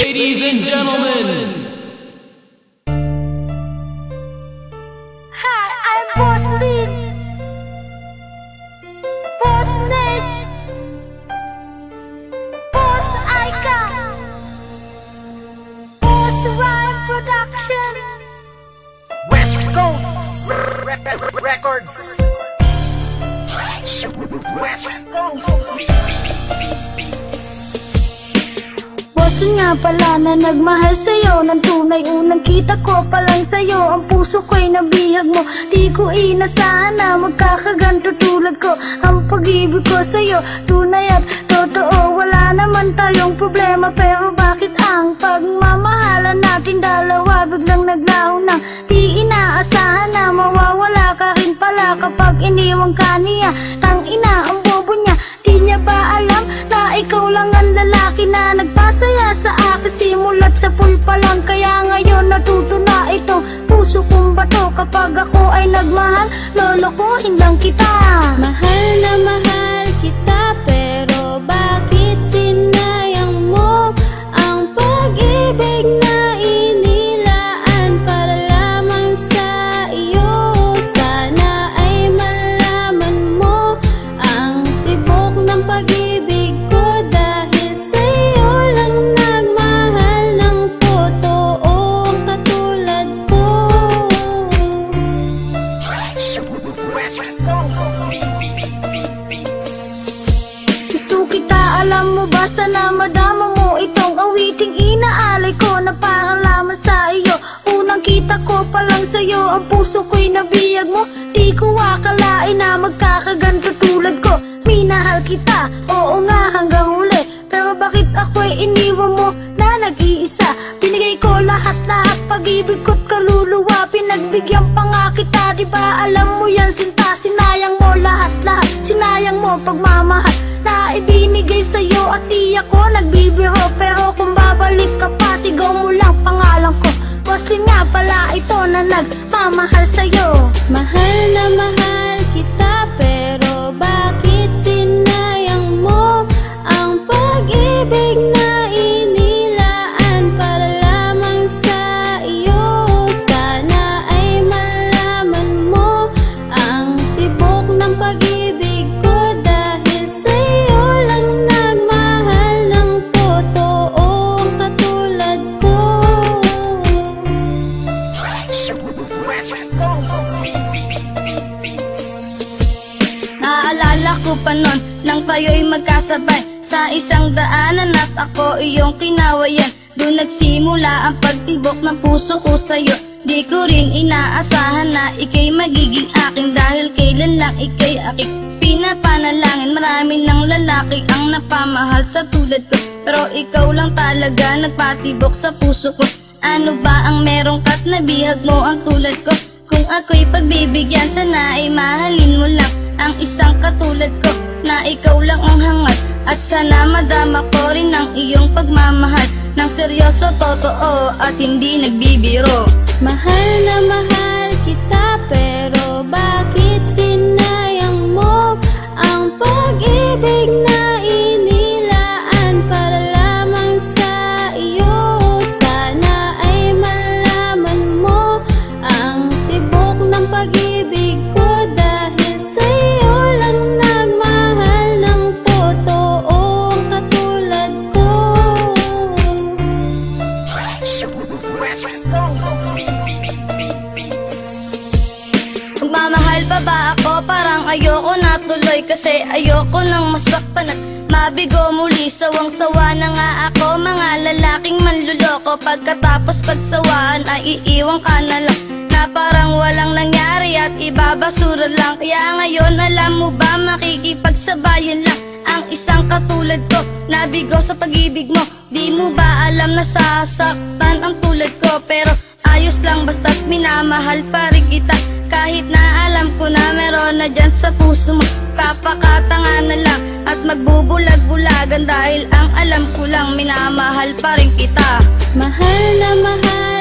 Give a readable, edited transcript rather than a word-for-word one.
Ladies and gentlemen. Hi, I'm Boss Lin, Boss Nate, Boss Aika, Boss Rhyme Production, West Coast Records. West Coast Boss nga pala na nagmahal sa'yo ng tunay. Unang kita ko pa lang sa'yo, ang puso ko'y nabihag mo. Di ko inasahan na magkakaganto tulad ko. Ang pag-ibig ko sa'yo, tunay at totoo. Wala naman tayong problema, pero bakit ang pagmamahalan natin dalawa biglang naglaho na? Di inaasahan na mawawala ka rin pala kapag iniwang ka niya. Tangina ang bobo niya, di niya ba alam na ikaw lang ang lalaki na nagpasaya sa akin simulat sa full pa lang. Kaya ngayon natuto na ito, puso kong bato. Kapag ako ay nagmahal, lolokohin lang kita. Mahal na mahal kita, pero bakit sinayang mo ang pag-ibig na inilaan para lamang sa iyo? Sana ay malaman mo ang tibok ng pag-ibig ko, dahil sa'yo lang nagmahal ng totoo katulad ko. Gusto kita, alam mo ba, sana madama mo itong awiting inaalay ko na parang laman sa iyo. Unang kita ko pa lang sa'yo, ang puso ko'y nabiyag mo. Di ko akalain na magkakaganto tulad ko. Minahal kita, oo nga hanggang huli, pero bakit ako'y iniwan mo na nag-iisa? Binigay ko lahat-lahat, pag-ibig ko't kaluluwa. Pinagbigyan pa nga kita, di ba alam mo yan sinta? Sinayang mo lahat-lahat, sinayang mo pagmamahal na ibinigay sa'yo. At di ako nagbibiro, pero kung babalik ka pa, sigaw mo lang pangalan ko. Boss Lin nga pala ito na nagmamahal sa'yo. Mahal na mahal kita, pero bakit sinayang mo ang pag-ibig na inilaan para lamang sa iyo? Sana ay malaman mo ang tibok ng pag-ibig ko, dahil sa'yo lang nagmahal ng totoo katulad ko. Naalala ko pa nun nang tayo'y magkasabay sa isang daanan at ako iyong kinawayan. Doon nagsimula ang pagtibok ng puso ko sa'yo. Di ko rin inaasahan na ika'y magiging akin, dahil kailan lang ika'y aking pinapanalangin. Marami ng lalaki ang napamahal sa tulad ko, pero ikaw lang talaga nagpatibok sa puso ko. Ano ba ang meron ka't nabihag mo ang tulad ko? Kung ako'y pagbibigyan, sana ay mahalin mo lang ang isang katulad ko, na ikaw lang ang hangat. At sana madama ko rin ang iyong pagmamahal ng seryoso, totoo at hindi nagbibiro. Mahal na mahal kita, pero bakit sinayang mo ang pag-ibig na inilaan para lamang sa iyo? Sana ay malaman mo ang tibok ng pag-ibig ko, dahil sa'yo lang nagmahal ng totoo katulad ko. Magmamahal pa ba ako? Parang ayoko na tuloy, kasi ayoko nang masaktan at mabigo muli. Sawang-sawa na nga ako, mga lalaking manluloko. Pagkatapos pagsawaan ay iiwan ka na lang, na parang walang nangyari at ibabasura lang. Kaya ngayon, alam mo ba, makikipagsabayan lang ang isang katulad ko, nabigo sa pag-ibig mo. Di mo ba alam na sasaktan ang tulad ko? Pero ayos lang, basta't minamahal pa rin kita, kahit na alam ko na meron na dyan sa puso mo. Kapakatanga na lang at magbubulag-bulagan, dahil ang alam ko lang minamahal pa rin kita. Mahal na mahal